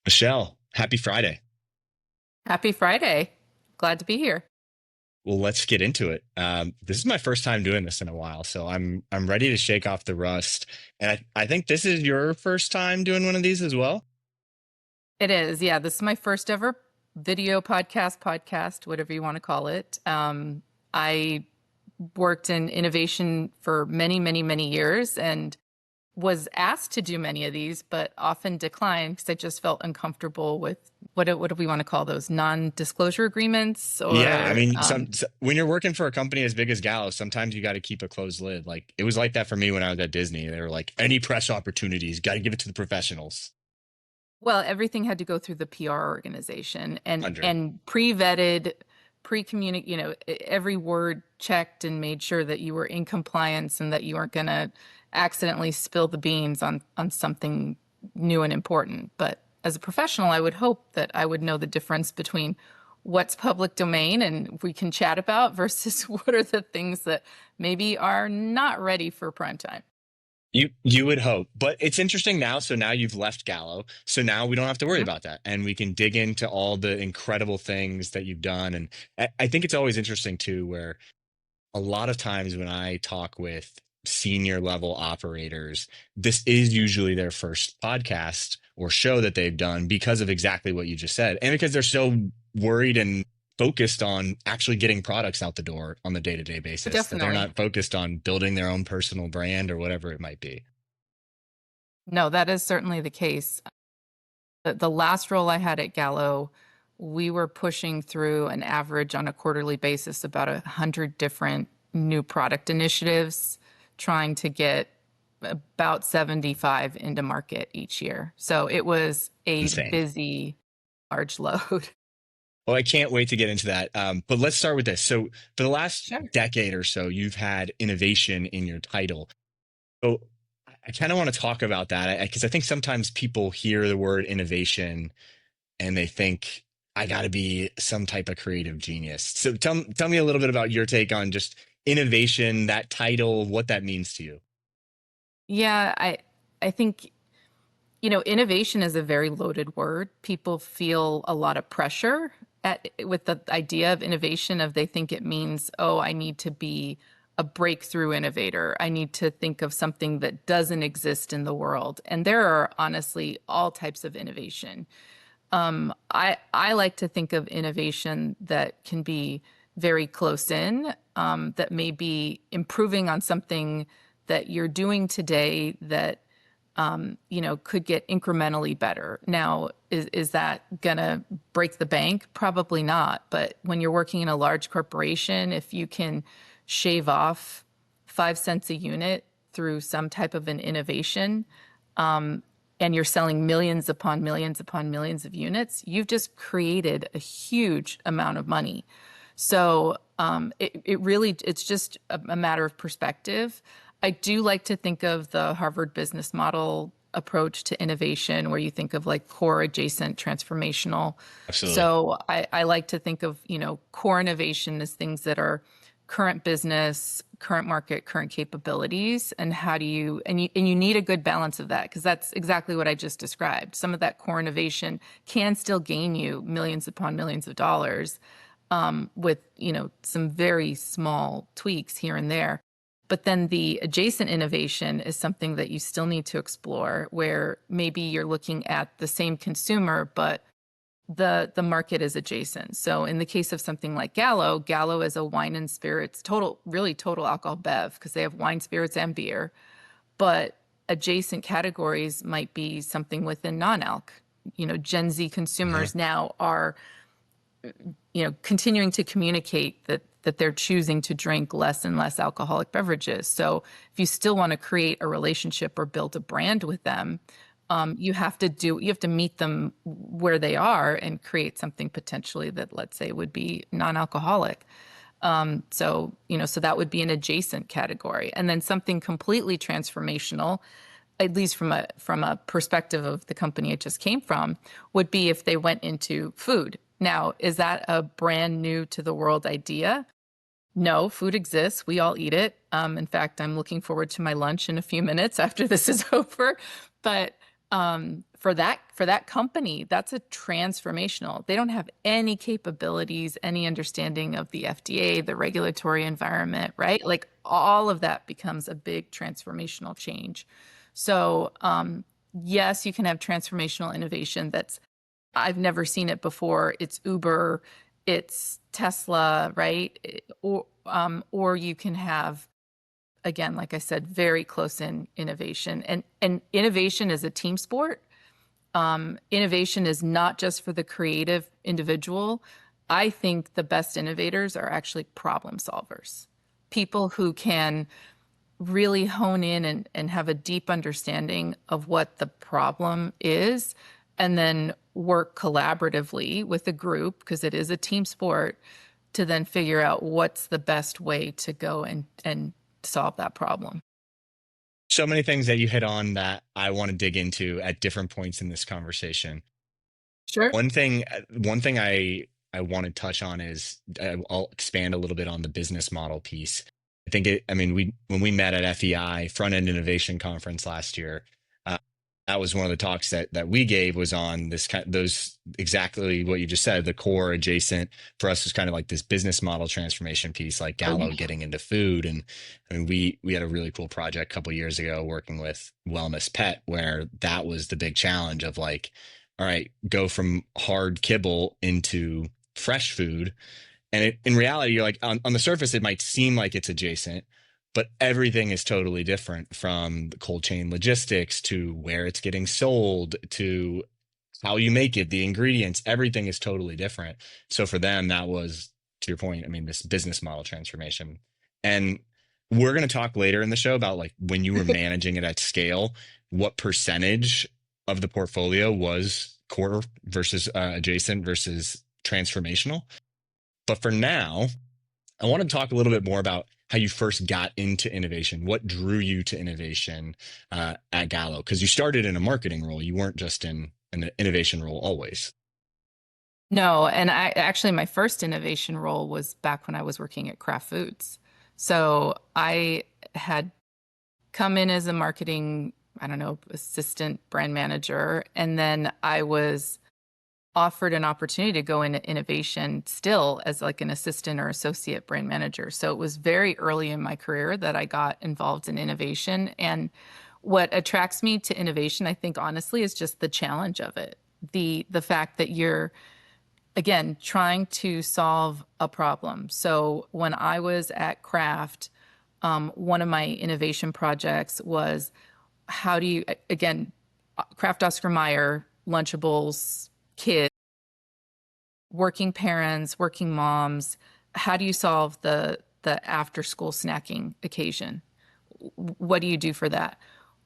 Michelle, happy Friday. Happy Friday. Glad to be here. Well, let's get into it. This is my first time doing this in a while, so I'm ready to shake off the rust. And I think this is your first time doing one of these as well. It is. Yeah, this is my first ever video podcast, whatever you want to call it. I worked in innovation for many, many, many years and was asked to do many of these, but often declined because I just felt uncomfortable with what do we want to call those non-disclosure agreements Yeah, I or mean, when you're working for a company as big as Gallo, sometimes you got to keep a closed lid. Like it was like that for me when I was at Disney. They were like, any press opportunities, got to give it to the professionals. well, everything had to go through the PR organization and 100. and pre-vetted, pre-communicate, every word checked and made sure that you were in compliance and that you weren't going to accidentally spill the beans on something new and important. But as a professional, I would hope that I would know the difference between what's public domain and we can chat about versus what are the things that maybe are not ready for prime time. You would hope, but it's interesting now. So now you've left Gallo, so now we don't have to worry Mhm. about that, and we can dig into all the incredible things that you've done. And I think it's always interesting too, where a lot of times when I talk with senior level operators, this is usually their first podcast or show that they've done because of exactly what you just said, and because they're so worried and focused on actually getting products out the door on the day-to-day basis that they're Definitely. not focused on building their own personal brand or whatever it might be. No, that is certainly the case. The last role I had at Gallo, we were pushing through an average on a quarterly basis about 100 different new product initiatives, trying to get about 75 into market each year. So it was a Insane. busy, large load. Well, I can't wait to get into that. But let's start with this. So, for the last Sure. decade or so, you've had innovation in your title. So, I kind of want to talk about that because I think sometimes people hear the word innovation and they think I got to be some type of creative genius. So, tell me a little bit about your take on just innovation, that title, what that means to you. Yeah, I think innovation is a very loaded word. People feel a lot of pressure with the idea of innovation of they think it means, oh, I need to be a breakthrough innovator. I need to think of something that doesn't exist in the world. And there are honestly all types of innovation. I like to think of innovation that can be very close in, that may be improving on something that you're doing today that could get incrementally better. Now, is that gonna break the bank? Probably not. But when you're working in a large corporation, if you can shave off 5 cents a unit through some type of an innovation, and you're selling millions upon millions upon millions of units, you've just created a huge amount of money. So it really it's just a matter of perspective. I do like to think of the Harvard business model approach to innovation, where you think of like core, adjacent, transformational. Absolutely. So I like to think of core innovation as things that are current business, current market, current capabilities, and how do you and you need a good balance of that because that's exactly what I just described. Some of that core innovation can still gain you millions upon millions of dollars with some very small tweaks here and there. But then the adjacent innovation is something that you still need to explore, where maybe you're looking at the same consumer, but the market is adjacent. So in the case of something like Gallo, Gallo is a wine and spirits, really total alcohol bev, because they have wine, spirits, and beer. But adjacent categories might be something within non-alc. Gen Z Mhm. consumers now are continuing to communicate that they're choosing to drink less and less alcoholic beverages. So if you still want to create a relationship or build a brand with them, you have to meet them where they are and create something potentially that, let's say, would be non-alcoholic. So that would be an adjacent category. And then something completely transformational, at least from a perspective of the company it just came from, would be if they went into food. Now, is that a brand new to the world idea? No, food exists. We all eat it. In fact, I'm looking forward to my lunch in a few minutes after this is over. But For that company, that's a transformational. They don't have any capabilities, any understanding of the FDA, the regulatory environment, right? Like all of that becomes a big transformational change. So, yes, you can have transformational innovation that's I've never seen it before. It's Uber, it's Tesla, right? Or you can have, again, like I said, very close in innovation. And innovation is a team sport. Innovation is not just for the creative individual. I think the best innovators are actually problem solvers, people who can really hone in and have a deep understanding of what the problem is, and then work collaboratively with a group, because it is a team sport, to then figure out what's the best way to go and solve that problem. So many things that you hit on that I want to dig into at different points in this conversation. Sure. One thing I want to touch on is I'll expand a little bit on the business model piece. I mean, we when we met at FEI Front End Innovation Conference last year, uh, that was one of the talks that we gave was on this those exactly what you just said. The core adjacent for us was kind of like this business model transformation piece, like Oh, Gallo yeah. getting into food. And I mean, we had a really cool project a couple years ago working with Wellness Pet, where that was the big challenge of like, all right, go from hard kibble into fresh food. And in reality, you're like on the surface, it might seem like it's adjacent, but everything is totally different, from the cold chain logistics to where it's getting sold to how you make it, the ingredients, everything is totally different. So for them, that was, to your point, I mean, this business model transformation. And we're going to talk later in the show about like when you were managing it at scale, what percentage of the portfolio was core versus adjacent versus transformational. But for now, I want to talk a little bit more about how you first got into innovation. What drew you to innovation at Gallo? Because you started in a marketing role. You weren't just in an innovation role always. No, and I actually, my first innovation role was back when I was working at Kraft Foods. So I had come in as a marketing, I don't know, assistant brand manager, and then I was offered an opportunity to go into innovation still as like an assistant or associate brand manager. So it was very early in my career that I got involved in innovation. And what attracts me to innovation, I think honestly, is just the challenge of it. The fact that you're, again, trying to solve a problem. So when I was at Kraft, one of my innovation projects was, how do you, again, Kraft Oscar Mayer, Lunchables, kids, working parents, working moms, how do you solve the after school snacking occasion? What do you do for that?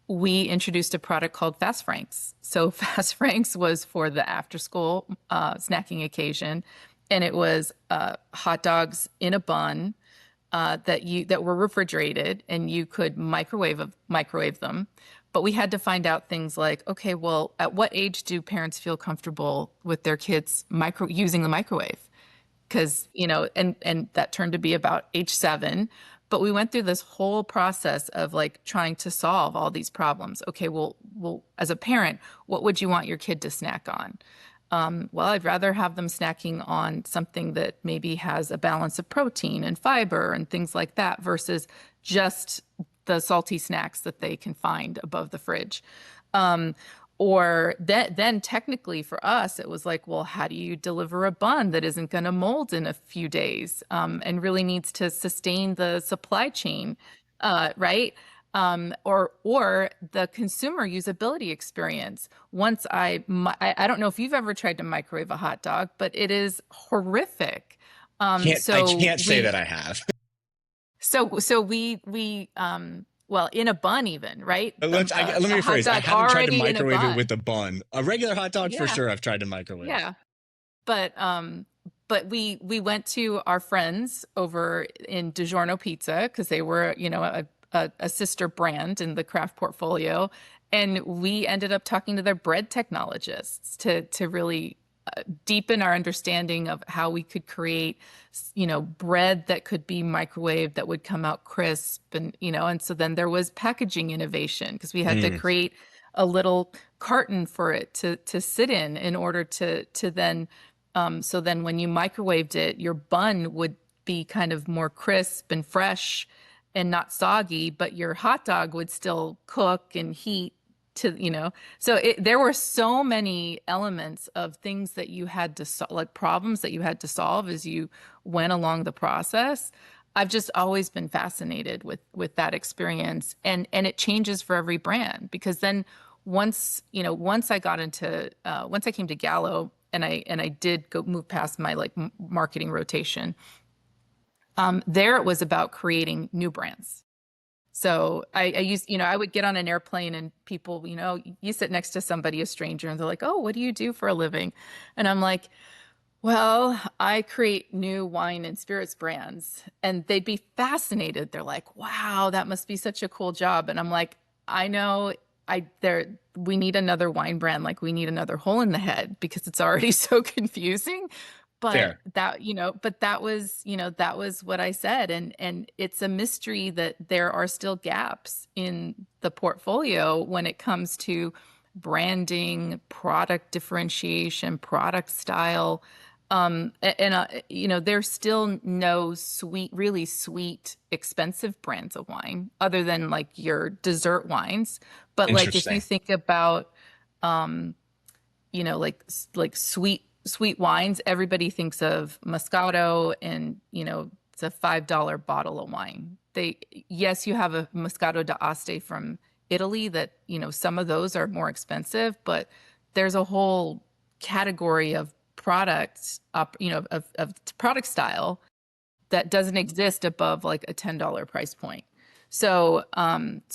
We introduced a product called Fast Franks. So Fast Franks was for the after school snacking occasion, and it was hot dogs in a bun that were refrigerated, and you could microwave them. But we had to find out things like, okay, well, at what age do parents feel comfortable with their kids micro using the microwave? Because, and that turned to be about age 7. But we went through this whole process of like trying to solve all these problems. Okay, well, as a parent, what would you want your kid to snack on? Well, I'd rather have them snacking on something that maybe has a balance of protein and fiber and things like that versus just the salty snacks that they can find above the fridge. Um, or that then technically for us, it was like, well, how do you deliver a bun that isn't going to mold in a few days, and really needs to sustain the supply chain, right? Or the consumer usability experience. I don't know if you've ever tried to microwave a hot dog, but it is horrific. I So can't say that I have. well, in a bun even, right? Let me A hot rephrase. I dog haven't tried to already in a microwave it with bun. a bun. A regular hot dog for Yeah, sure. I've tried to microwave. yeah. But we went to our friends over in DiGiorno Pizza because they were, a sister brand in the Kraft portfolio, and we ended up talking to their bread technologists to really deepen our understanding of how we could create, bread that could be microwaved that would come out crisp, and so then there was packaging innovation because we had to Mm. create a little carton for it to sit in order to then so then when you microwaved it, your bun would be kind of more crisp and fresh and not soggy, but your hot dog would still cook and heat to, So there were so many elements of things that you had to like problems that you had to solve as you went along the process. I've just always been fascinated with that experience, and it changes for every brand because then once I got into once I came to Gallo and I did go move past my like marketing rotation. There it was about creating new brands. So I used, I would get on an airplane and people, you sit next to somebody, a stranger, and they're like, "Oh, what do you do for a living?" And I'm like, "Well, I create new wine and spirits brands." And they'd be fascinated. They're like, "Wow, that must be such a cool job." And I'm like, "I know we need another wine brand, like we need another hole in the head because it's already so confusing." But Fair. that was what I said. And it's a mystery that there are still gaps in the portfolio when it comes to branding, product differentiation, product style. There's still no sweet, really sweet, expensive brands of wine other than like your dessert wines. But like if you Interesting. think about, like sweet wines, everybody thinks of Moscato and, it's a $5 bottle of wine. Yes, you have a Moscato d'Aste from Italy that, some of those are more expensive, but there's a whole category of products up, of product style that doesn't exist above like a $10 price point. So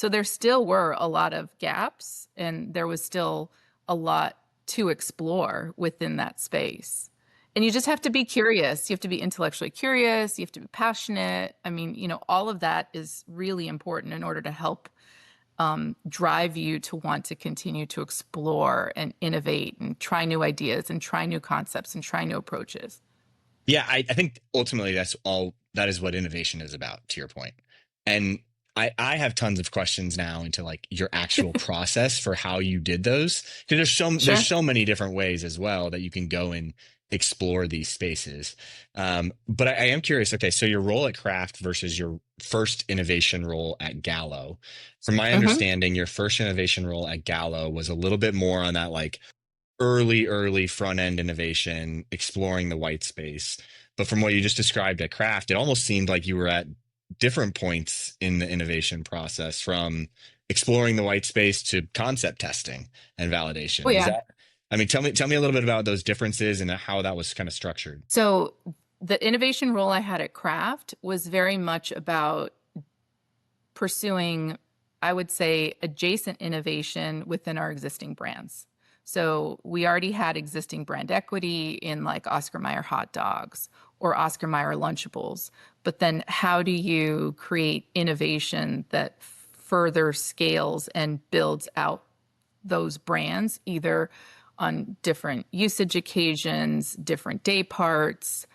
there still were a lot of gaps and there was still a lot to explore within that space. And you just have to be curious. You have to be intellectually curious. You have to be passionate. I mean, all of that is really important in order to help drive you to want to continue to explore and innovate and try new ideas and try new concepts and try new approaches. Yeah, I think ultimately that is what innovation is about, to your point. And I have tons of questions now into like your actual process for how you did those. Because there's Sure. so many different ways as well that you can go and explore these spaces. But I am curious, okay, so your role at Kraft versus your first innovation role at Gallo. From my Hmm. understanding, your first innovation role at Gallo was a little bit more on that like early front end innovation, exploring the white space. But from what you just described at Kraft, it almost seemed like you were at different points in the innovation process from exploring the white space to concept testing and Oh validation. Is yeah. that, I mean, tell me a little bit about those differences and how that was kind of structured. So the innovation role I had at Kraft was very much about pursuing, I would say, adjacent innovation within our existing brands. So we already had existing brand equity in like Oscar Mayer hot dogs or Oscar Mayer Lunchables. But then how do you create innovation that further scales and builds out those brands, either on different usage occasions, different day parts,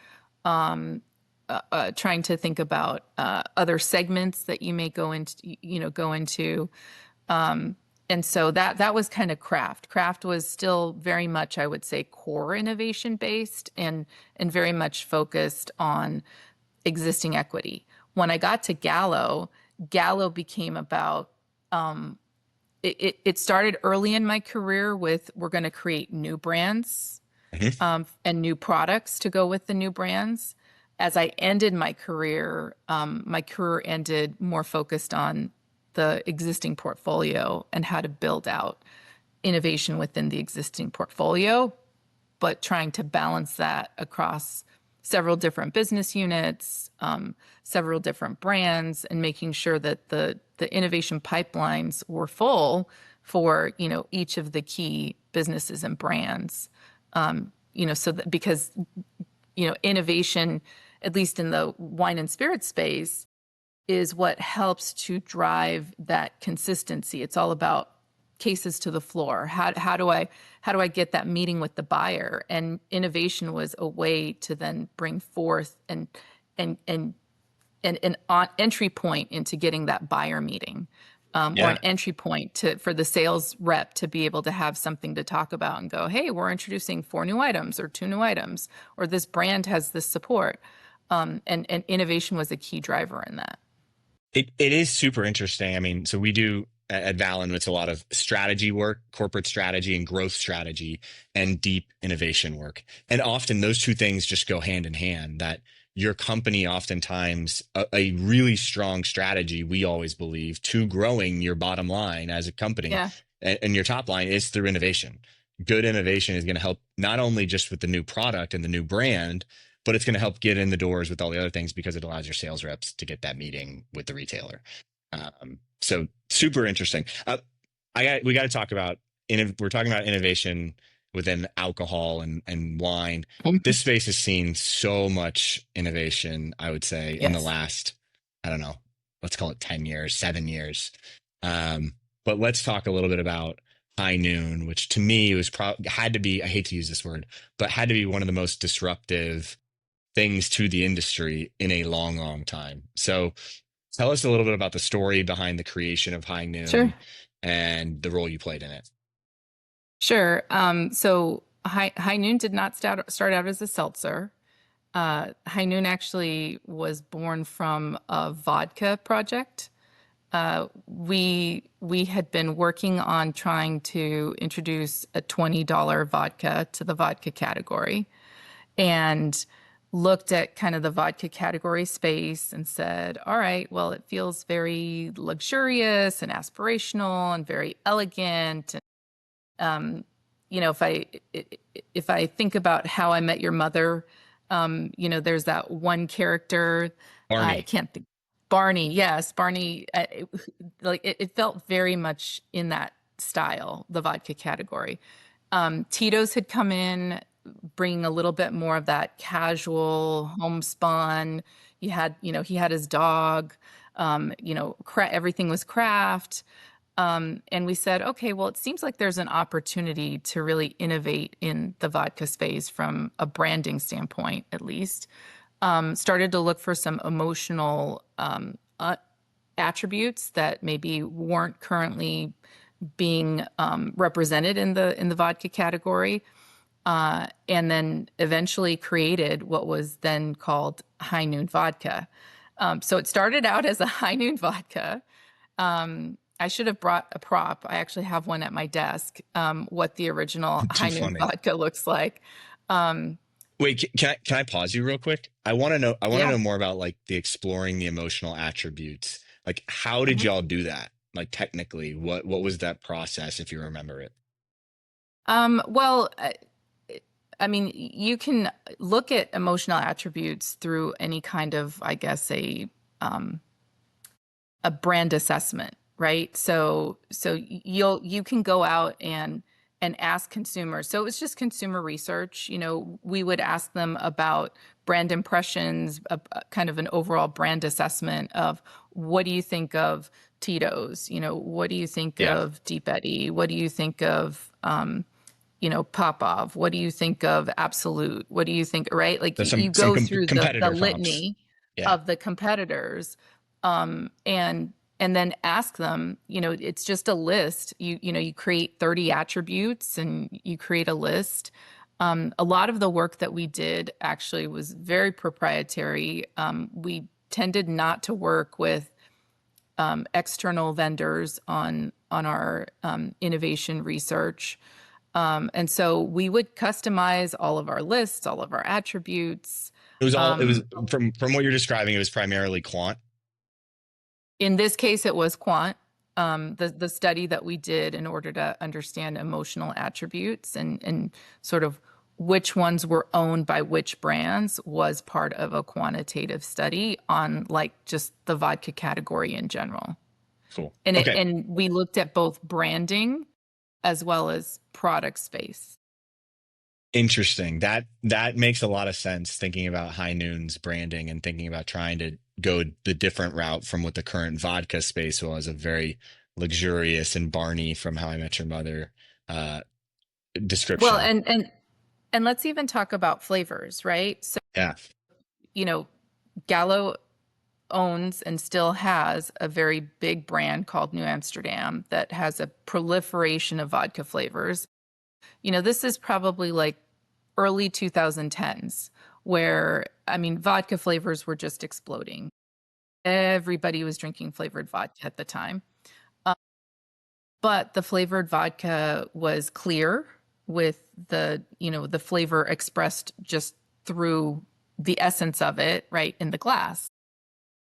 trying to think about other segments that you may go into. And so that was kind of Kraft. Kraft was still very much, I would say, core innovation based and very much focused on existing equity. When I got to Gallo, Gallo became about it started early in my career with we're going to create new brands Mhm. and new products to go with the new brands. As I ended my career ended more focused on the existing portfolio and how to build out innovation within the existing portfolio, but trying to balance that across several different business units, several different brands, and making sure that the innovation pipelines were full for each of the key businesses and brands. So that because innovation, at least in the wine and spirit space, is what helps to drive that consistency. It's all about cases to the floor. How do I get that meeting with the buyer? And innovation was a way to then bring forth and an entry point into getting that buyer meeting. or an Yeah. entry point for the sales rep to be able to have something to talk about and go, hey, we're introducing 4 new items or 2 new items, or this brand has this support. And innovation was a key driver in that. It is super interesting. I mean, so we do at Valen, it's a lot of strategy work, corporate strategy and growth strategy, and deep innovation work. And often those two things just go hand in hand. That your company, oftentimes, a really strong strategy, we always believe, to growing your bottom line as a company Yeah. and your top line is through innovation. Good innovation is going to help not only just with the new product and the new brand, but it's going to help get in the doors with all the other things because it allows your sales reps to get that meeting with the retailer. So super interesting. We got to talk about, we're talking about innovation within alcohol and wine. This space has seen so much innovation, I would say, in the Yes. last, I don't know, let's call it 10 years, 7 years. Um, but let's talk a little bit about High Noon, which to me was had to be, I hate to use this word, but had to be one of the most disruptive things to the industry in a long, long time. So tell us a little bit about the story behind the creation of High Sure. Noon and the role you played in it. Sure. So High Noon did not start out as a seltzer. High Noon actually was born from a vodka project. We had been working on trying to introduce a $20 vodka to the vodka category, and looked at kind of the vodka category space and said, all right, well, it feels very luxurious and aspirational and very elegant. um, if I think about How I Met Your Mother, there's that one character, I Barney. can't think, Barney. Yes, Barney. It felt very much in that style, the vodka category. Tito's had come in, bringing a little bit more of that casual homespun. He had his dog. Everything was Kraft. And we said, okay, well, it seems like there's an opportunity to really innovate in the vodka space from a branding standpoint, at least. Started to look for some emotional attributes that maybe weren't currently being represented in the vodka category, and then eventually created what was then called High Noon Vodka. So it started out as a High Noon Vodka. I should have brought a prop. I actually have one at my desk, what the original Too High Noon funny. Vodka looks like. Um, Wait, can I pause you real quick? I want to yeah. know more about like the exploring the emotional attributes. Like how did Mhm. y'all do that? Like technically, what was that process if you remember it? Well, I mean, you can look at emotional attributes through any kind of, I guess, um, a brand assessment, right? So you can go out and ask consumers. So it was just consumer research. We would ask them about brand impressions, kind of an overall brand assessment of, what do you think of Tito's? What do you think Yeah. of Deep Eddy? What do you think of Popov? What do you think of Absolute? What do you think, right? Like There's you some go through the competitor comps. litany Yeah. of the competitors, and then ask them. It's just a list. You create 30 attributes and you create a list. A lot of the work that we did actually was very proprietary. We tended not to work with external vendors on our innovation research. And so we would customize all of our lists, all of our attributes. It was Um, from what you're describing, it was primarily quant. in this case, it was quant. The study that we did in order to understand emotional attributes and sort of which ones were owned by which brands was part of a quantitative study on, like, just the vodka category in general. Cool. And Okay. we looked at both branding as well as product space. Interesting. That makes a lot of sense thinking about High Noon's branding and thinking about trying to go the different route from what the current vodka space was, a very luxurious and Barney from How I Met Your Mother uh, Well, description. and let's even talk about flavors, right? So, Yeah. you know, Gallo. owns and still has a very big brand called New Amsterdam that has a proliferation of vodka flavors. This is probably like early 2010s, where, I mean, vodka flavors were just exploding. Everybody was drinking flavored vodka at the time. Uh, but the flavored vodka was clear with the flavor expressed just through the essence of it, right, in the glass.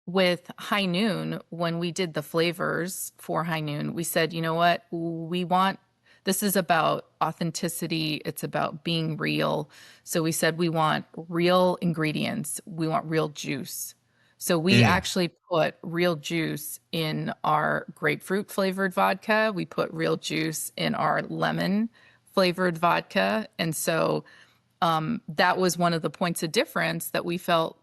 With High Noon, when we did the flavors for High Noon, we said, you know what, this is about authenticity, it's about being real. So we said we want real ingredients, we want real juice. So we Mm. actually put real juice in our grapefruit flavored vodka, we put real juice in our lemon flavored vodka. And so that was one of the points of difference that we felt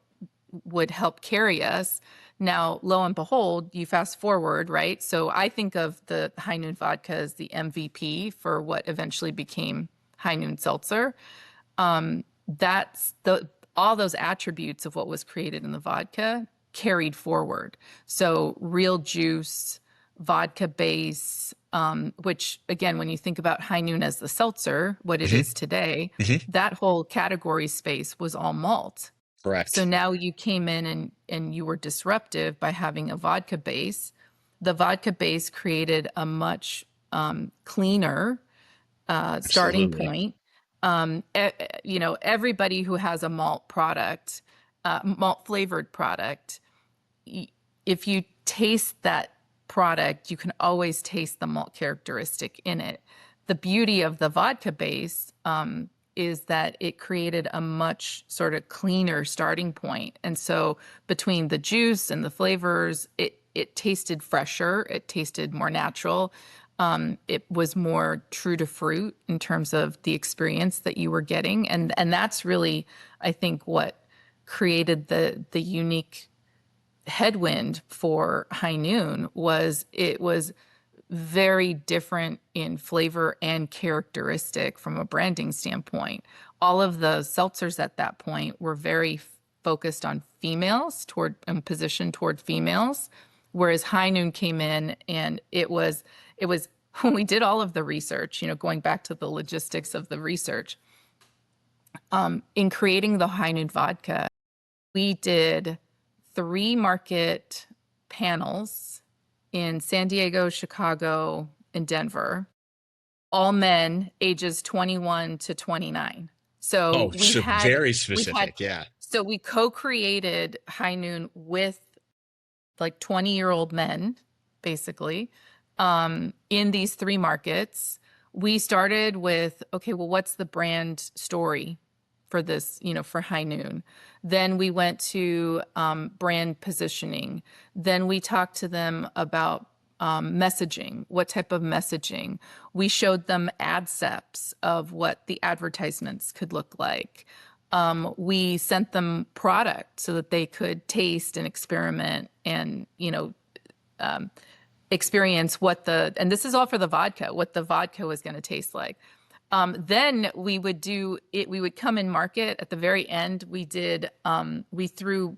would help carry us. Now, lo and behold, you fast forward, right? So I think of the High Noon vodka as the MVP for what eventually became High Noon Seltzer. That's the all those attributes of what was created in the vodka carried forward. So real juice, vodka base, which again, when you think about High Noon as the seltzer, what it Hmm. is today, Hmm. that whole category space was all malt. So Correct. now you came in and you were disruptive by having a vodka base. The vodka base created a much cleaner starting Absolutely. point. Everybody who has a malt product, malt flavored product, if you taste that product, you can always taste the malt characteristic in it. The beauty of the vodka base is that it created a much sort of cleaner starting point. And so between the juice and the flavors, it tasted fresher, it tasted more natural. It was more true to fruit in terms of the experience that you were getting. And that's really, I think, what created the unique headwind for High Noon was it was very different in flavor and characteristic from a branding standpoint. All of the seltzers at that point were very focused on females toward and positioned toward females, whereas High Noon came in and it was when we did all of the research, going back to the logistics of the research, in creating the High Noon vodka, we did 3 market panels in San Diego, Chicago, and Denver, all men ages 21 to 29. So Oh, we so had very we had specific. Yeah. so we co-created High Noon with like 20-year-old men, basically, in these 3 markets. We started with, okay, well, what's the brand story for this, for High Noon? Then we went to brand positioning. Then we talked to them about messaging, what type of messaging. We showed them ad seps of what the advertisements could look like. We sent them product so that they could taste and experiment and, experience and this is all for the vodka, what the vodka was going to taste like. Then we would do it, we would come in market at the very end. We threw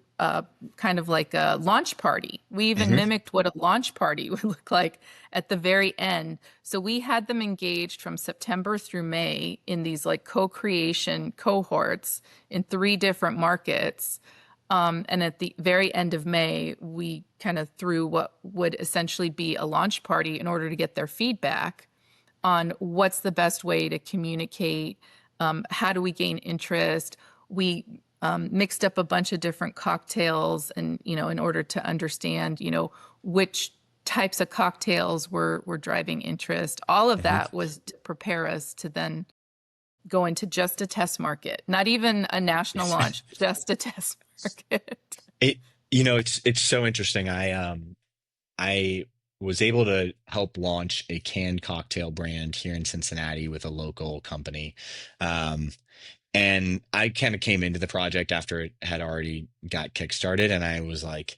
kind of like a launch party. We even Hmm. mimicked what a launch party would look like at the very end. So we had them engaged from September through May in these like co-creation cohorts in 3 different markets. And at the very end of May, we kind of threw what would essentially be a launch party in order to get their feedback on what's the best way to communicate, how do we gain interest. We mixed up a bunch of different cocktails and, in order to understand, which types of cocktails were driving interest. All of Hmm. that was to prepare us to then go into just a test market, not even a national launch, just a test market. It, it's so interesting. I was able to help launch a canned cocktail brand here in Cincinnati with a local company. Um, and I kind of came into the project after it had already got kickstarted, and I was like,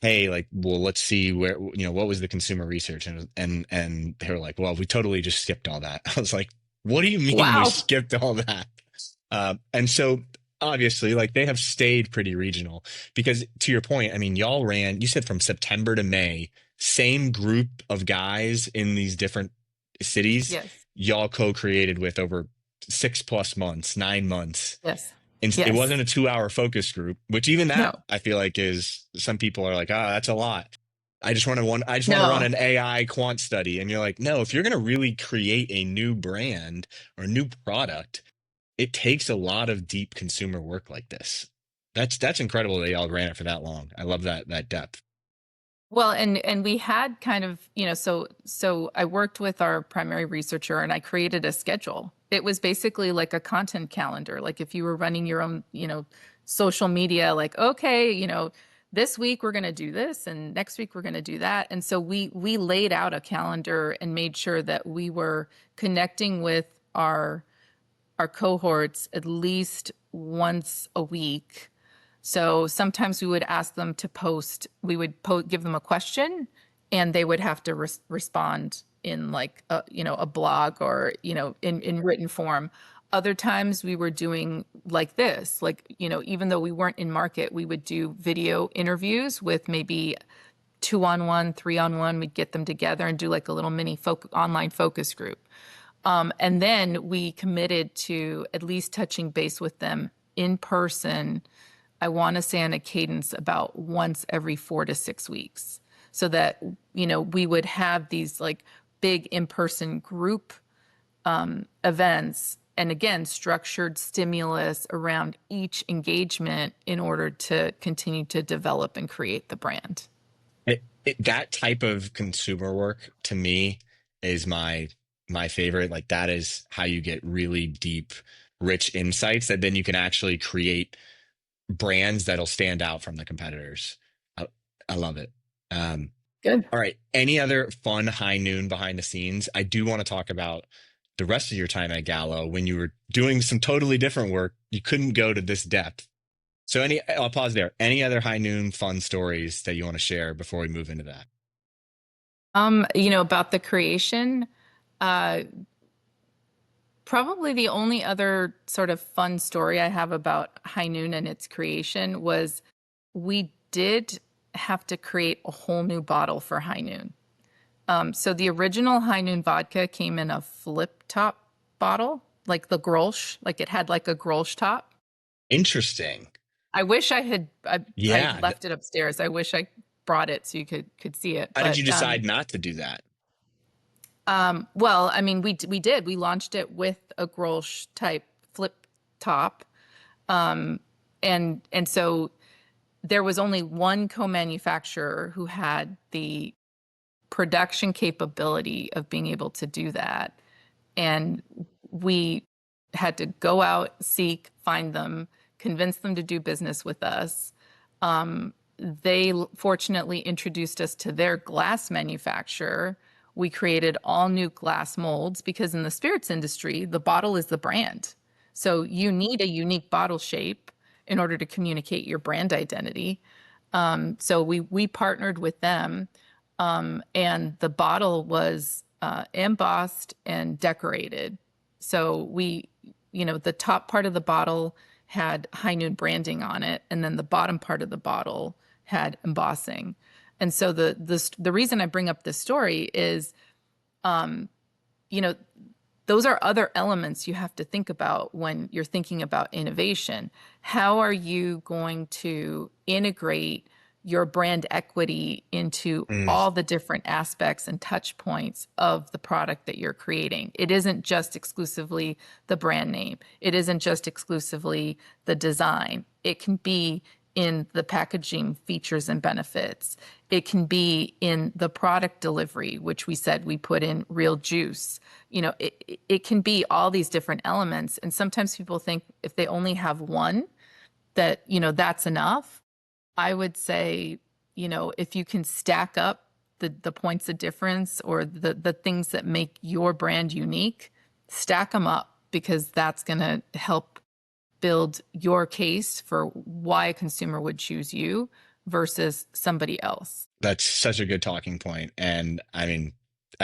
"Hey, like, well, let's see where, what was the consumer research?" And they were like, "Well, we totally just skipped all that." I was like, "What do you mean you Wow. skipped all that?" And so obviously, like they have stayed pretty regional because to your point, I mean, y'all ran, you said from September to May, same group of guys in these different cities, Yes. y'all co-created with over 6+ months, 9 months. Yes. And it wasn't Yes. a 2 hour focus group, which even that No. I feel like is some people are like, ah, that's a lot. I just want to run No. an AI quant study. And you're like, no, if you're going to really create a new brand or a new product, it takes a lot of deep consumer work like this. That's incredible that y'all ran it for that long. I love that depth. Well, and we had kind of, so I worked with our primary researcher and I created a schedule. It was basically like a content calendar. Like if you were running your own, social media, like, okay, this week we're going to do this and next week we're going to do that. And so we laid out a calendar and made sure that we were connecting with our cohorts at least once a week. So sometimes we would ask them to post, we would give them a question and they would have to respond in like a blog or in written form. Other times we were doing like this, like even though we weren't in market, we would do video interviews with maybe 2-on-1, 3-on-1. We'd get them together and do like a little mini online focus group. And then we committed to at least touching base with them in person. I want to say on a cadence about once every 4 to 6 weeks so that, we would have these like big in-person group events. And again, structured stimulus around each engagement in order to continue to develop and create the brand. That type of consumer work to me is my favorite. Like that is how you get really deep, rich insights that then you can actually create brands that'll stand out from the competitors. I, I love it. Um, Good. all right. Any other fun high noon behind the scenes? I do want to talk about the rest of your time at Gallo when you were doing some totally different work. You couldn't go to this depth. So I'll pause there. Any other high noon fun stories that you want to share before we move into that? About the creation, uh, probably the only other sort of fun story I have about High Noon and its creation was we did have to create a whole new bottle for High Noon. So the original High Noon vodka came in a flip top bottle, like the Grolsch, like it had like a Grolsch top. Interesting. I wish I Yeah. left it upstairs. I wish I brought it so you could see it. How did you But decide not to do that? well, I mean, we did. We launched it with a Grolsch type flip top, and so there was only one co-manufacturer who had the production capability of being able to do that, and we had to go out, seek, find them, convince them to do business with us. They fortunately introduced us to their glass manufacturer. We created all new glass molds because in the spirits industry, the bottle is the brand. So you need a unique bottle shape in order to communicate your brand identity. So we partnered with them, and the bottle was embossed and decorated. So the top part of the bottle had High Noon branding on it, and then the bottom part of the bottle had embossing. And so the reason I bring up this story is, you know, those are other elements you have to think about when you're thinking about innovation. How are you going to integrate your brand equity into Mm, all the different aspects and touch points of the product that you're creating? It isn't just exclusively the brand name. It isn't just exclusively the design. It can be in the packaging features and benefits. It can be in the product delivery, which we said we put in real juice. It can be all these different elements. And sometimes people think if they only have one, that, that's enough. I would say, if you can stack up the points of difference or the things that make your brand unique, stack them up because that's going to help build your case for why a consumer would choose you versus somebody else. that's such a good talking point. And I mean,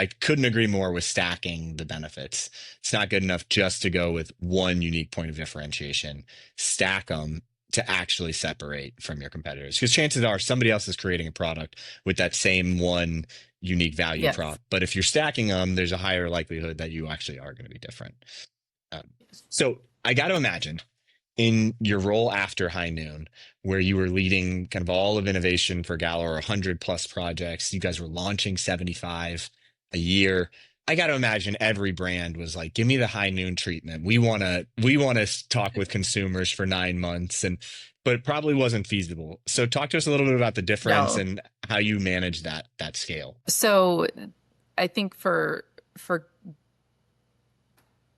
I couldn't agree more with stacking the benefits. It's not good enough just to go with one unique point of differentiation. Stack them to actually separate from your competitors. Because chances are somebody else is creating a product with that same one unique value Yes. prop. But if you're stacking them, there's a higher likelihood that you actually are going to be different. Um, so I got to imagine in your role after High Noon, where you were leading kind of all of innovation for Gallo, or 100 plus projects, you guys were launching 75 a year. I got to imagine every brand was like, "Give me the High Noon treatment. We want to talk with consumers for 9 months," and but it probably wasn't feasible. So talk to us a little bit about the difference No. and how you manage that scale. So I think for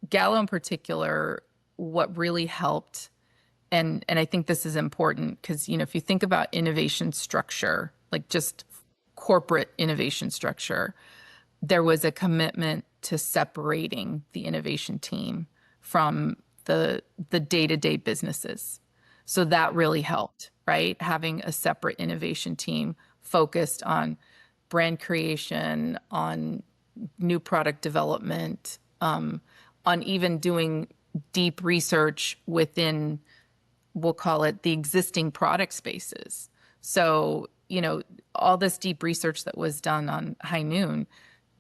Gallo in particular, what really helped, and I think this is important because, if you think about innovation structure, like just corporate innovation structure, there was a commitment to separating the innovation team from the day-to-day businesses. So that really helped, right? Having a separate innovation team focused on brand creation, on new product development, on even doing deep research within, we'll call it the existing product spaces. So, all this deep research that was done on High Noon,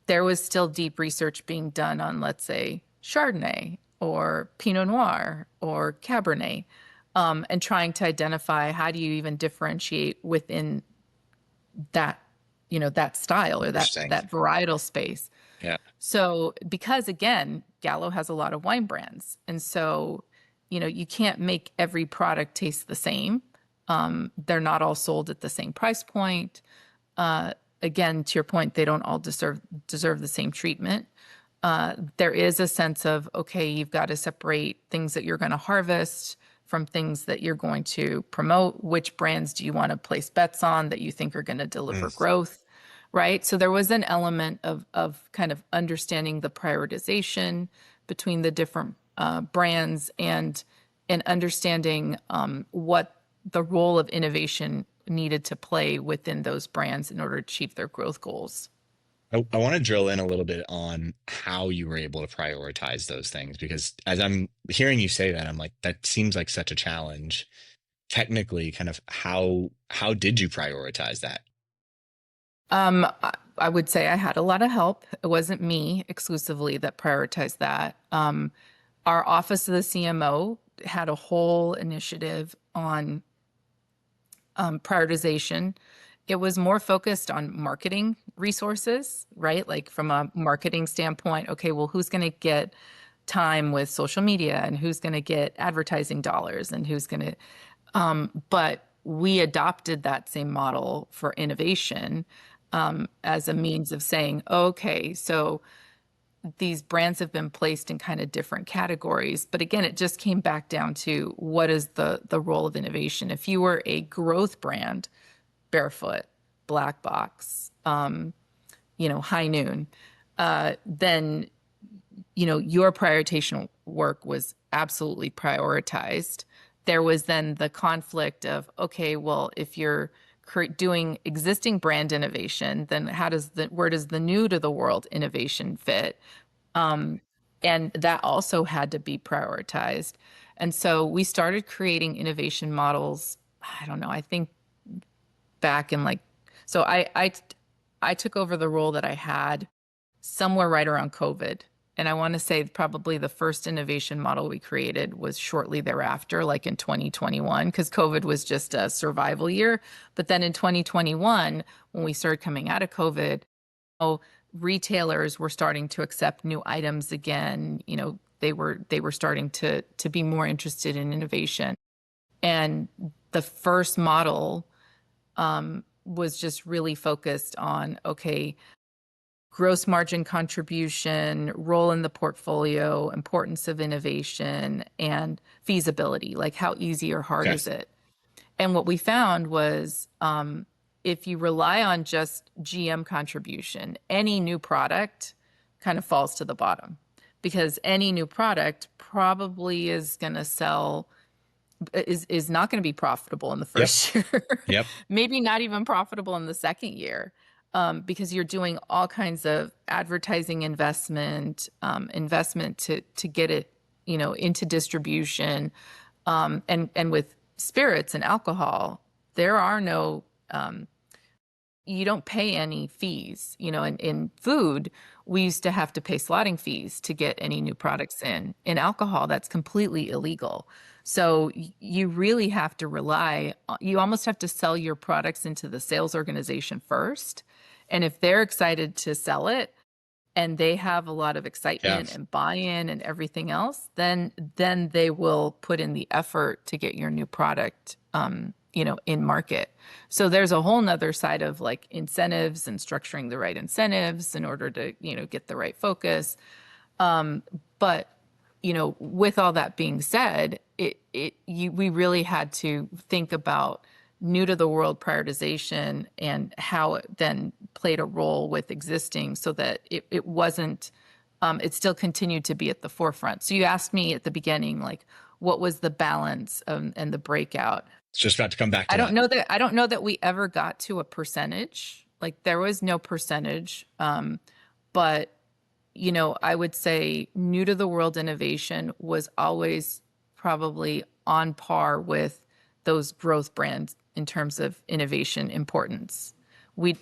there was still deep research being done on, let's say, Chardonnay or Pinot Noir or Cabernet, and trying to identify how do you even differentiate within that, that style or that Interesting. that varietal space. Yeah. So, because again, Gallo has a lot of wine brands. And so, you can't make every product taste the same. They're not all sold at the same price point. Again, to your point, they don't all deserve the same treatment. There is a sense of, okay, you've got to separate things that you're going to harvest from things that you're going to promote. Which brands do you want to place bets on that you think are going to deliver Mm. growth? Right. So there was an element of kind of understanding the prioritization between the different brands, and understanding what the role of innovation needed to play within those brands in order to achieve their growth goals. I want to drill in a little bit on how you were able to prioritize those things, because as I'm hearing you say that, I'm like, that seems like such a challenge. Technically, kind of how did you prioritize that? I would say I had a lot of help. It wasn't me exclusively that prioritized that. Our office of the CMO had a whole initiative on prioritization. It was more focused on marketing resources, right? Like from a marketing standpoint, okay, well, who's going to get time with social media and who's going to get advertising dollars and who's going to, but we adopted that same model for innovation, as a means of saying, okay, so these brands have been placed in kind of different categories. But again, it just came back down to what is the role of innovation. If you were a growth brand, Barefoot, Black Box, High Noon, then your prioritization work was absolutely prioritized. There was then the conflict of, okay, well, if you're doing existing brand innovation, then where does the new to the world innovation fit? And that also had to be prioritized. And so we started creating innovation models. I don't know, I think back in so I took over the role that I had somewhere right around COVID. And I want to say probably the first innovation model we created was shortly thereafter, like in 2021, because COVID was just a survival year. But then in 2021, when we started coming out of COVID, oh, retailers were starting to accept new items again. They were starting to be more interested in innovation. And the first model was just really focused on, okay, gross margin contribution, role in the portfolio, importance of innovation, and feasibility. Like, how easy or hard Okay. is it? And what we found was, if you rely on just GM contribution, any new product kind of falls to the bottom, because any new product probably is not going to be profitable in the Yep. first year, Yep. maybe not even profitable in the second year. because you're doing all kinds of advertising investment, investment to get it, into distribution. And with spirits and alcohol, there are no, you don't pay any fees. In food, we used to have to pay slotting fees to get any new products in. In alcohol, that's completely illegal. So you really have to you almost have to sell your products into the sales organization first. And if they're excited to sell it and they have a lot of Yeah. excitement and buy-in and everything else, then they will put in the effort to get your new product, in market. So there's a whole nother side of like incentives and structuring the right incentives in order to, get the right focus. But with all that being said, we really had to think about new to the world prioritization and how it then played a role with existing so that it wasn't, it still continued to be at the forefront. So you asked me at the beginning, like, what was the balance, and the breakout? It's just about to come back I to don't that. know that I don't know that we ever got to a percentage. Like there was no percentage. But I would say new to the world innovation was always probably on par with those growth brands in terms of innovation importance. We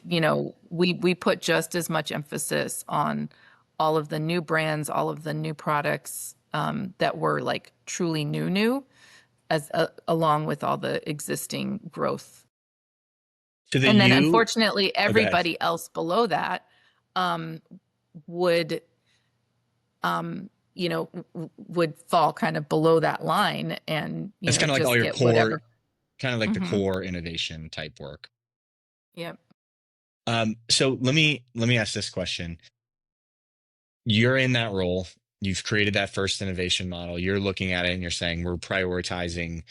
put just as much emphasis on all of the new brands, all of the new products, that were like truly new, as along with all the existing growth. To the And then you. unfortunately, Okay. everybody else below that, um, would would fall kind of below that line and, It's kind of like all just your get core, whatever. kind of like the Hmm. core innovation type work. Yep. So let me ask this question. You're in that role. You've created that first innovation model. You're looking at it and you're saying we're prioritizing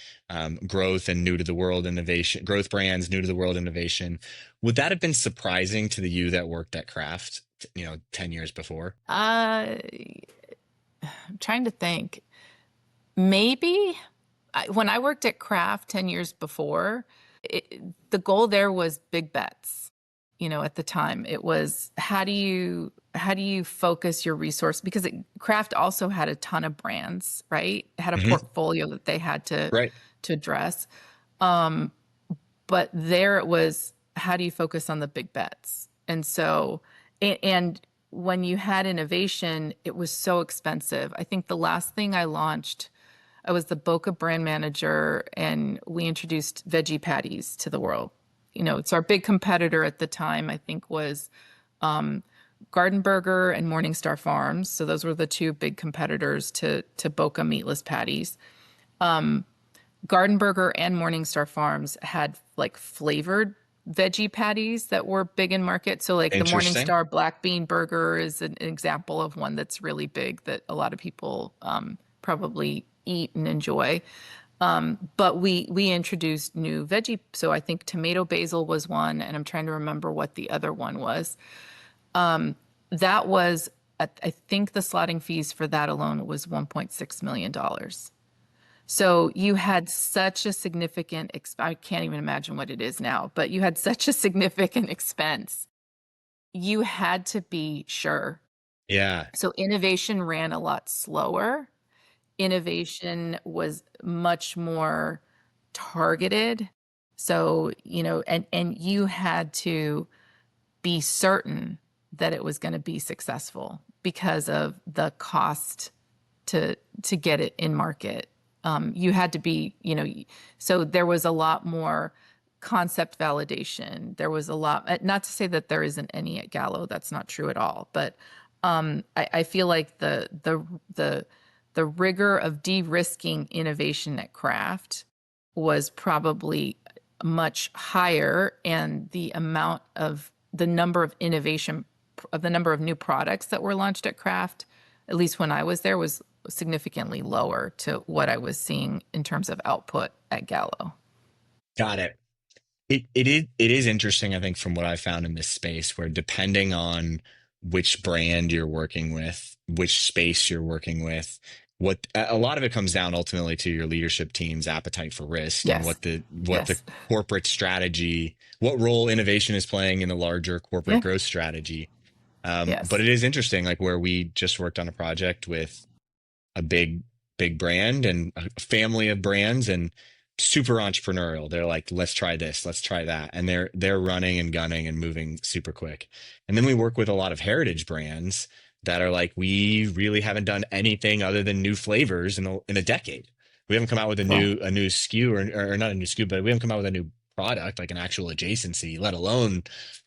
growth and new to the world innovation, growth brands, new to the world innovation. Would that have been surprising to the you that worked at Kraft, 10 years before? I'm trying to think. Maybe when I worked at Kraft 10 years before, the goal there was big bets. At the time, it was how do you focus your resource because Kraft also had a ton of brands, right? It had a Hmm. portfolio that they had to Right. to address. But there it was, how do you focus on the big bets? And so, and when you had innovation, it was so expensive. I think the last thing I launched, I was the Boca brand manager, and we introduced veggie patties to the world. It's our big competitor at the time, I think, was Garden Burger and Morningstar Farms. So those were the two big competitors to Boca meatless patties. Garden Burger and Morningstar Farms had like flavored veggie patties that were big in market. So like the Interesting. Morningstar Black Bean Burger is an example of one that's really big that a lot of people, probably eat and enjoy. But we introduced new veggie. So I think tomato basil was one, and I'm trying to remember what the other one was. That was, I think the slotting fees for that alone was $1.6 million. So you had such a significant, I can't even imagine what it is now, but you had such a significant expense. You had to be sure. Yeah. So innovation ran a lot slower. Innovation was much more targeted. So, and you had to be certain that it was going to be successful because of the cost to get it in market. You had to be, so there was a lot more concept validation. There was a lot, not to say that there isn't any at Gallo, that's not true at all, but I feel like the rigor of de-risking innovation at Kraft was probably much higher, and the number of innovation of the number of new products that were launched at Kraft, at least when I was there, was significantly lower to what I was seeing in terms of output at Gallo. Got it. It is interesting, I think, from what I found in this space, where depending on which brand you're working with, which space you're working with, what a lot of it comes down ultimately to your leadership team's appetite for risk and Yes. what the Yes. corporate strategy, what role innovation is playing in the larger corporate Yeah. growth strategy. But Yes. it is interesting, like where we just worked on a project with a big brand and a family of brands and super entrepreneurial. They're like, let's try this, let's try that, and they're running and gunning and moving super quick. And then we work with a lot of heritage brands that are like, we really haven't done anything other than new flavors in a decade. We haven't come out with Yeah. a new SKU, or not a new SKU, but we haven't come out with a new product, like an actual adjacency, let alone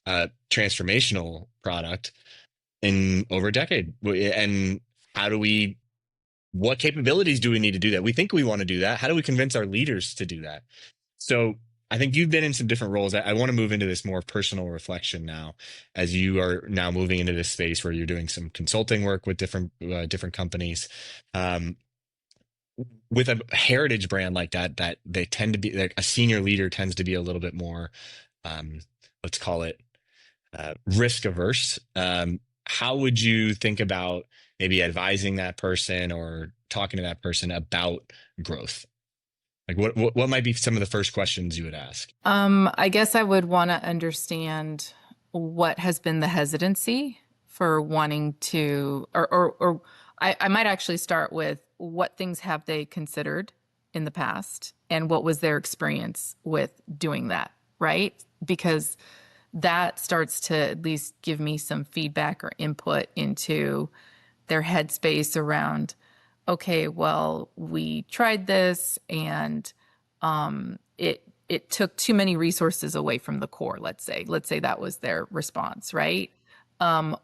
a transformational product in over a decade. And how do we, what capabilities do we need to do that? We think we want to do that. How do we convince our leaders to do that? So I think you've been in some different roles. I want to move into this more personal reflection now, as you are now moving into this space where you're doing some consulting work with different companies. Um, with a heritage brand like that, that they tend to be like a senior leader tends to be a little bit more, um, let's call it risk averse. How would you think about maybe advising that person or talking to that person about growth? Like what might be some of the first questions you would ask? I guess I would want to understand what has been the hesitancy for wanting to, or I might actually start with what things have they considered in the past and what was their experience with doing that, right? Because that starts to at least give me some feedback or input into their headspace around, okay, well, we tried this and it took too many resources away from the core, let's say. Let's say that was their response, right?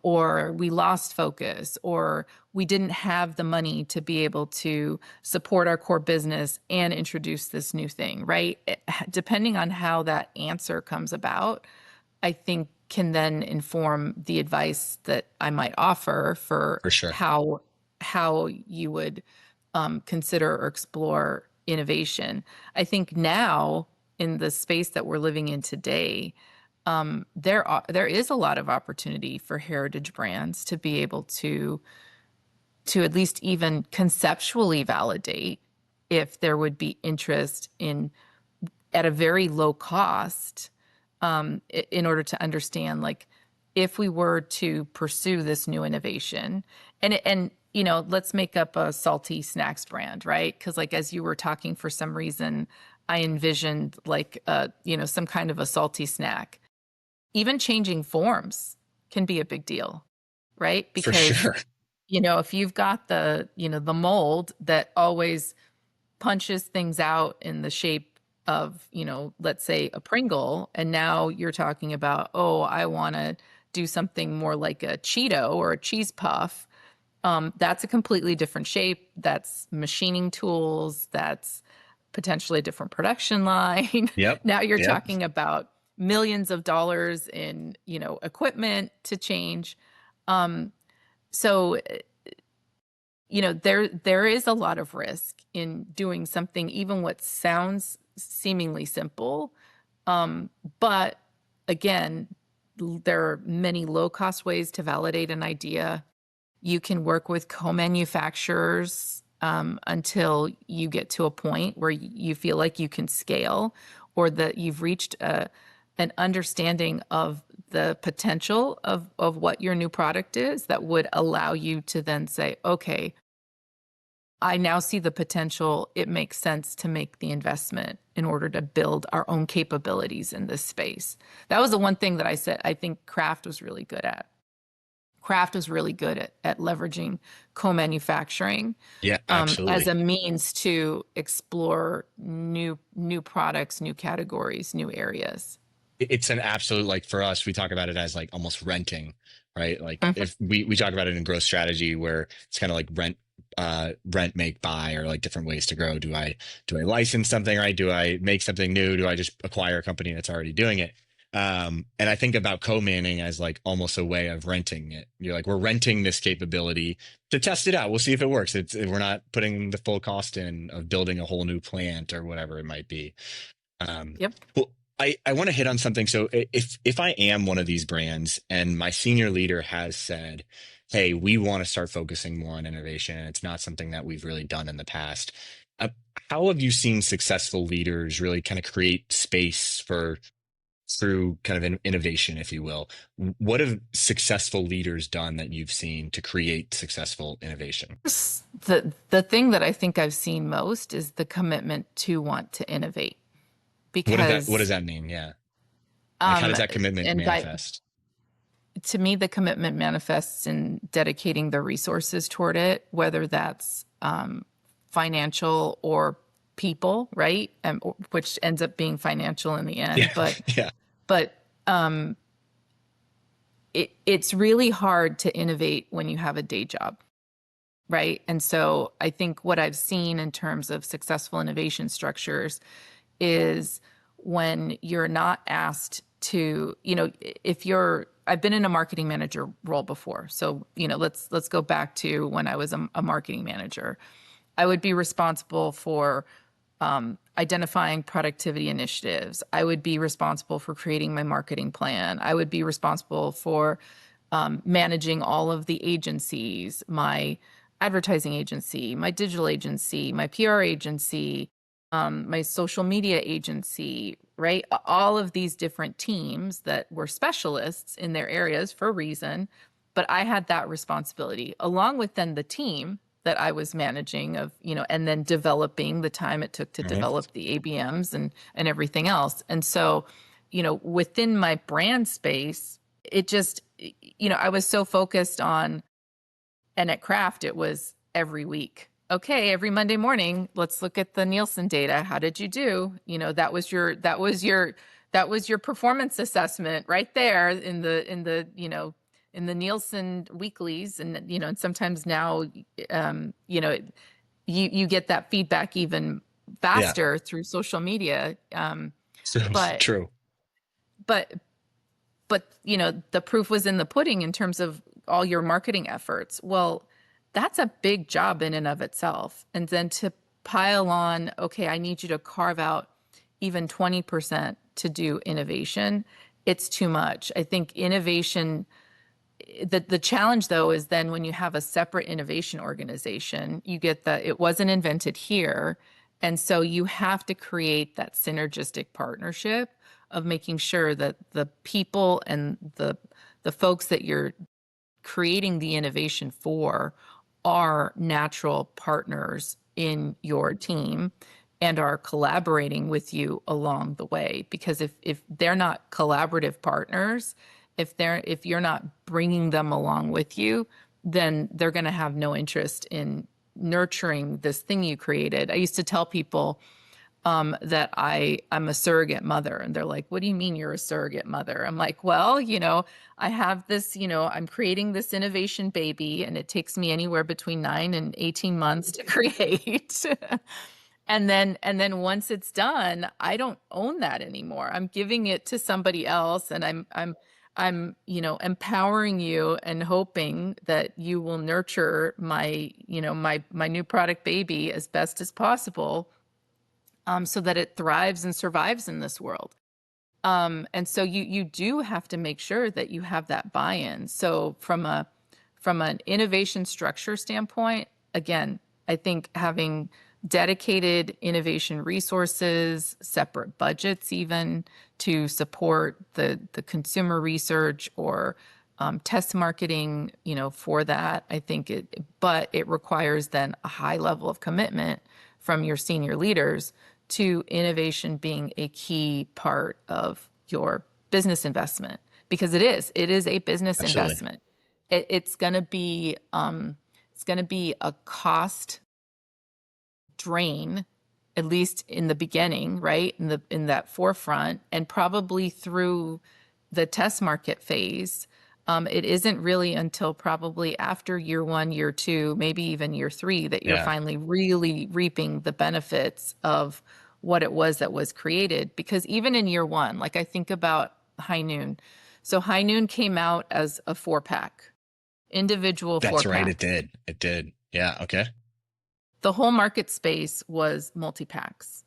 Or we lost focus, or we didn't have the money to be able to support our core business and introduce this new thing, right? Depending on how that answer comes about, I think can then inform the advice that I might offer for For sure. how you would consider or explore innovation. I think now in the space that we're living in today, there is a lot of opportunity for heritage brands to be able to at least even conceptually validate if there would be interest in at a very low cost in order to understand like if we were to pursue this new innovation and you know let's make up a salty snacks brand, right? Because like as you were talking, for some reason I envisioned like you know some kind of a salty snack. Even changing forms can be a big deal, right? For Because sure. you know if you've got the you know the mold that always punches things out in the shape of, you know, let's say a Pringle, and now you're talking about, oh, I want to do something more like a Cheeto or a cheese puff. That's a completely different shape. That's machining tools. That's potentially a different production line. Yep. Now you're Yep. talking about millions of dollars in, you know, equipment to change. So you know there is a lot of risk in doing something even what sounds seemingly simple, but again there are many low cost ways to validate an idea. You can work with co-manufacturers until you get to a point where you feel like you can scale or that you've reached an understanding of the potential of what your new product is that would allow you to then say, okay, I now see the potential. It makes sense to make the investment in order to build our own capabilities in this space. That was the one thing that I said I think Kraft was really good at. Kraft was really good at leveraging co-manufacturing Yeah, as absolutely. a means to explore new products, new categories, new areas. It's an absolute, like for us, we talk about it as like almost renting, right? Like Mhm. if we talk about it in growth strategy where it's kind of like rent, make, buy, or like different ways to grow. Do I license something, right? Do I make something new? Do I just acquire a company that's already doing it? And I think about co-manning as like almost a way of renting it. You're like, we're renting this capability to test it out. We'll see if it works. We're not putting the full cost in of building a whole new plant or whatever it might be. Um, Yep. well, I want to hit on something. So if I am one of these brands and my senior leader has said, "Hey, we want to start focusing more on innovation," and it's not something that we've really done in the past, uh, how have you seen successful leaders really kind of create space for through kind of innovation, if you will? What have successful leaders done that you've seen to create successful innovation? The thing that I think I've seen most is the commitment to want to innovate What does because that mean? Yeah. Like, how um does that commitment and by manifest? to me the commitment manifests in dedicating the resources toward it, whether that's financial or people, right? Which ends up being financial in the end, Yeah. but Yeah. but it's really hard to innovate when you have a day job, right? And so I think what I've seen in terms of successful innovation structures is when you're not asked to, if you're I've been in a marketing manager role before. So, let's go back to when I was a marketing manager. I would be responsible for identifying productivity initiatives. I would be responsible for creating my marketing plan. I would be responsible for managing all of the agencies, my advertising agency, my digital agency, my PR agency, my social media agency, right? All of these different teams that were specialists in their areas for a reason. But I had that responsibility along with then the team that I was managing and then developing the time it took to Right. develop the ABMs and everything else. And so, within my brand space, it just, I was so focused on, and at Kraft, it was every week. Okay, every Monday morning, let's look at the Nielsen data. How did you do? That was your performance assessment right there in the Nielsen weeklies, and sometimes now, you get that feedback even Yeah. faster through social media. So But true. but the proof was in the pudding in terms of all your marketing efforts. Well, that's a big job in and of itself. And then to pile on, okay, I need you to carve out even 20% to do innovation, it's too much. I think innovation, the challenge though is then when you have a separate innovation organization, you get that it wasn't invented here. And so you have to create that synergistic partnership of making sure that the people and the folks that you're creating the innovation for are natural partners in your team and are collaborating with you along the way. Because if they're not collaborative partners, if you're not bringing them along with you, then they're going to have no interest in nurturing this thing you created. I used to tell people that I'm a surrogate mother, and they're like, "What do you mean you're a surrogate mother?" I'm like, "Well, I have this, I'm creating this innovation baby, and it takes me anywhere between 9 and 18 months to create." And then once it's done, I don't own that anymore. I'm giving it to somebody else, and I'm empowering you and hoping that you will nurture my new product baby as best as possible, so that it thrives and survives in this world. And so you do have to make sure that you have that buy-in. So from an innovation structure standpoint, again, I think having dedicated innovation resources, separate budgets even to support the consumer research or test marketing, for that, I think but it requires then a high level of commitment from your senior leaders to innovation being a key part of your business investment, because it is a business Absolutely. investment. It's going to be a cost drain, at least in the beginning, right? In that forefront, and probably through the test market phase. It isn't really until probably after year one, year two, maybe even year three, that you're Yeah. finally really reaping the benefits of what it was that was created. Because even in year one, like I think about High Noon. So High Noon came out as a 4-pack, individual four That's right. It packs. did. It did. Yeah. Okay. The whole market space was multi-packs.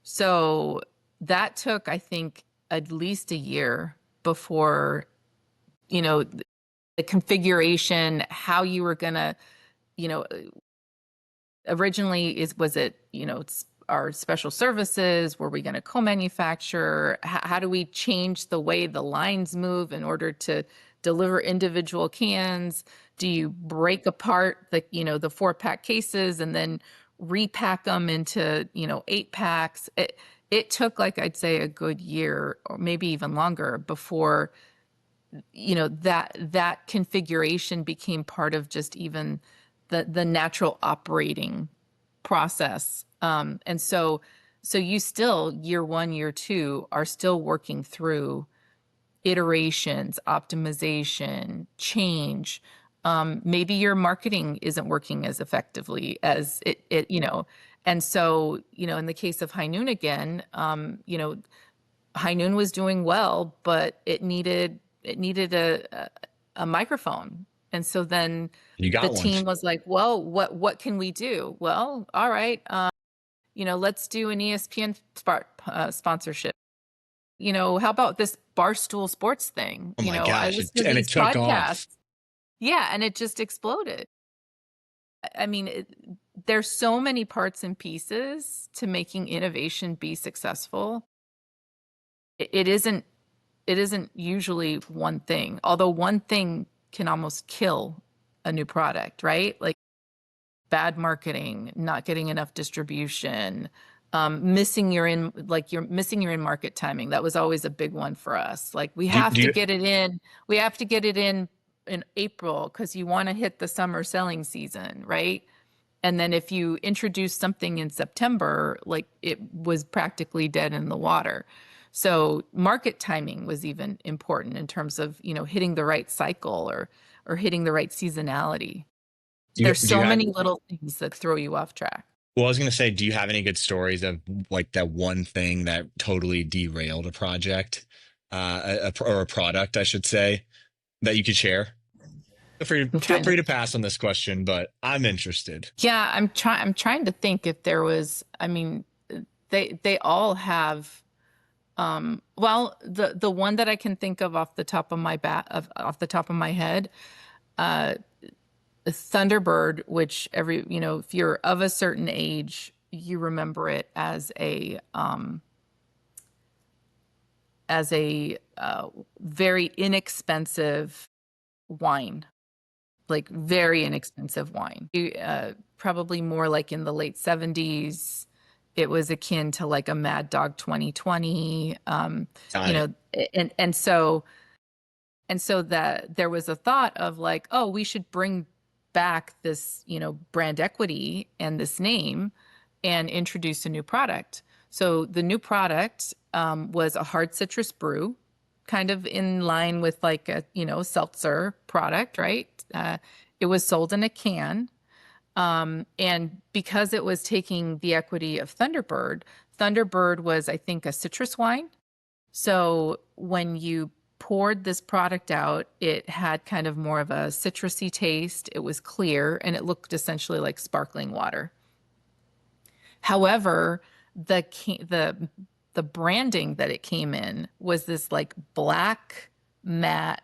So that took, I think, at least a year before, the configuration, how you were gonna, you know, originally was it, it's our special services? Were we going to co-manufacture? How do we change the way the lines move in order to deliver individual cans? Do you break apart the 4-pack cases and then repack them into, 8 packs? It took, like, I'd say, a good year or maybe even longer before, that configuration became part of just even the natural operating process. And so you still, year one, year two, are still working through iterations, optimization, change. Maybe your marketing isn't working as effectively as it. And so, in the case of High Noon again, High Noon was doing well, but it needed a microphone. And so then You the got one. team was like, well, what can we do? Well, all right, let's do an ESPN sponsorship. How about this Barstool Sports thing? Oh my I gosh. listen to And it these took off. podcasts. Yeah, and it just exploded. I mean, there's so many parts and pieces to making innovation be successful. It isn't usually one thing, although one thing can almost kill a new product, right? Like bad marketing, not getting enough distribution, you're missing your in market timing. That was always a big one for us. Like Do you, we have to get it in April because you want to hit the summer selling season, right? And then if you introduce something in September, like it was practically dead in the water. So market timing was even important in terms of, hitting the right cycle or hitting the right seasonality. There's do you so have, many little things that throw you off track. well, I was going to say, do you have any good stories of like that one thing that totally derailed a project, or a product, I should say, that you could share? I'm Feel trying free to to pass on this question, but I'm interested. Yeah, I'm trying to think if there was, I mean, they all have well, the one that I can think of off the top of off the top of my head, uh Thunderbird, which if you're of a certain age, you remember it as a very inexpensive wine, like very inexpensive wine. Probably more like in the late 70s. It was akin to like a Mad Dog 2020. Got You it. know, and so that there was a thought of like, oh, we should bring back this, brand equity and this name and introduce a new product. So the new product was a hard citrus brew, kind of in line with like a, seltzer product, right? It was sold in a can. And because it was taking the equity of Thunderbird, Thunderbird was, I think, a citrus wine. So when you poured this product out, it had kind of more of a citrusy taste. It was clear and it looked essentially like sparkling water. However, the branding that it came in was this like black matte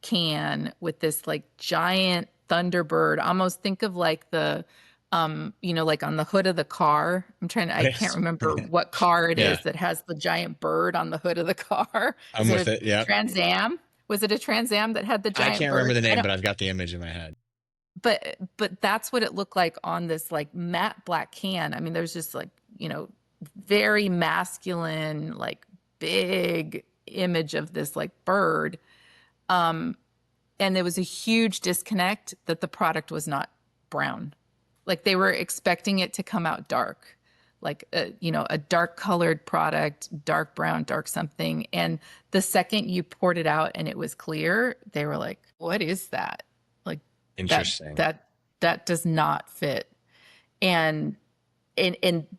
can with this like giant Thunderbird. Almost think of like like on the hood of the car. I can't Yes. remember what car it Yeah, is that has the giant bird on the hood of the car. I'm Is with it it. a Yeah. Trans Am? Was it a Trans Am that had the I giant can't remember bird? the I name, don't, but I've got the image in my head. but that's what it looked like on this like matte black can. I mean, there's just like, very masculine, like big image of this like bird. Um, and there was a huge disconnect that the product was not brown. Like they were expecting it to come out dark, like a dark colored product, dark brown, dark something. And the second you poured it out and it was clear, they were like, "What is that?" Like that Interesting. that that does not fit. And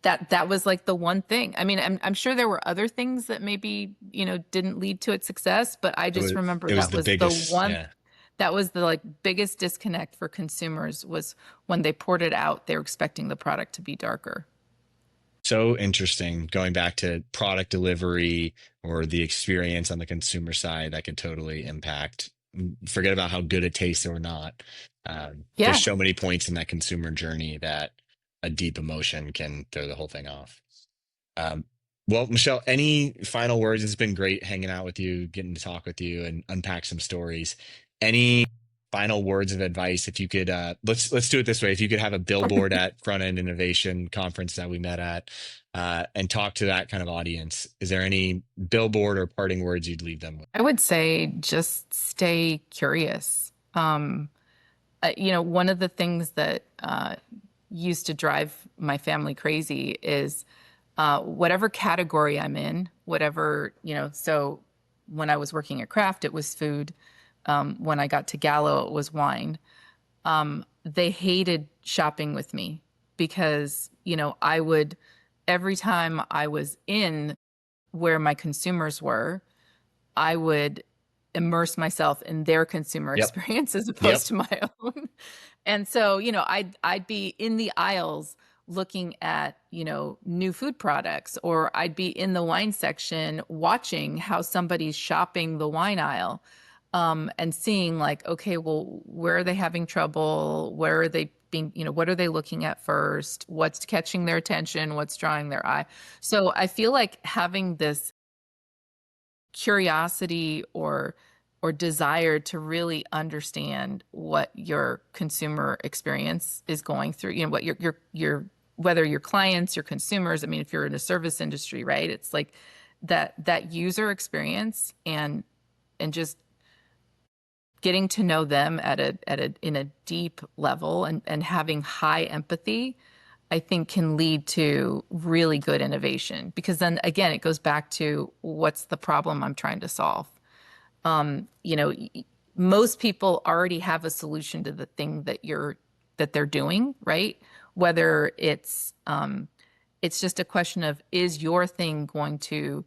that was like the one thing. I mean, I'm sure there were other things that maybe, didn't lead to its success, but I just remember It was that the was the biggest. one Yeah. that was the like biggest disconnect for consumers was when they poured it out, they were expecting the product to be darker. So interesting. Going back to product delivery or the experience on the consumer side, that can totally impact. Forget about how good it tastes or not. There's Yeah, so many points in that consumer journey that a deep emotion can throw the whole thing off. Um, well, Michelle, any final words? It's been great hanging out with you, getting to talk with you and unpack some stories. Any final words of advice? If you could, let's do it this way. If you could have a billboard at Front End Innovation Conference that we met at, and talk to that kind of audience, is there any billboard or parting words you'd leave them with? I would say just stay curious. One of the things that used to drive my family crazy is whatever category I'm in, whatever, so when I was working at Kraft, it was food. When I got to Gallo, it was wine. They hated shopping with me because, I would, every time I was in where my consumers were, I would immerse myself in their consumer Yep. experience as opposed Yep. to my own. And so, I'd be in the aisles looking at, new food products, or I'd be in the wine section watching how somebody's shopping the wine aisle, and seeing like, okay, well, where are they having trouble? Where are they being, what are they looking at first? What's catching their attention? What's drawing their eye? So I feel like having this curiosity or desire to really understand what your consumer experience is going through, what your whether your clients, your consumers, I mean, if you're in a service industry, right? It's like that user experience and just getting to know them at a in a deep level and having high empathy, I think can lead to really good innovation, because then again, it goes back to what's the problem I'm trying to solve. Um, you know, Most people already have a solution to the thing that they're doing, right? Whether it's just a question of, is your thing going to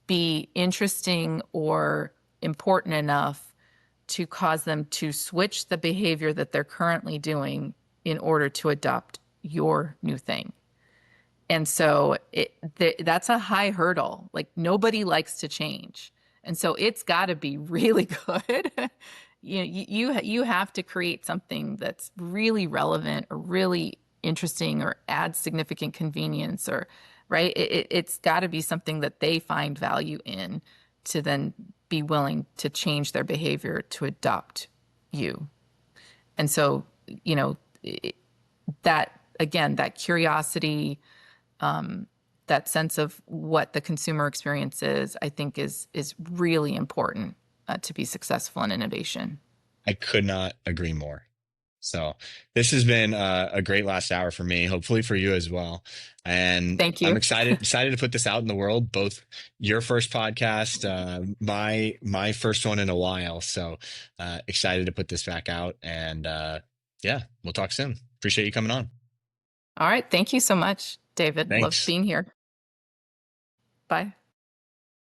be interesting or important enough to cause them to switch the behavior that they're currently doing in order to adopt your new thing. And so that's a high hurdle. Like nobody likes to change. And so it's got to be really good. You have to create something that's really relevant or really interesting or adds significant convenience, or right. It's got to be something that they find value in to then be willing to change their behavior to adopt you. And so, you know, that again, that curiosity, that sense of what the consumer experience is, I think is really important to be successful in innovation. I could not agree more. So this has been a great last hour for me, hopefully for you as well. And Thank I'm you. excited to put this out in the world, both your first podcast, my first one in a while. So excited to put this back out. And yeah, we'll talk soon. Appreciate you coming on. All right. Thank you so much, David. Loved Thanks. being here. Bye.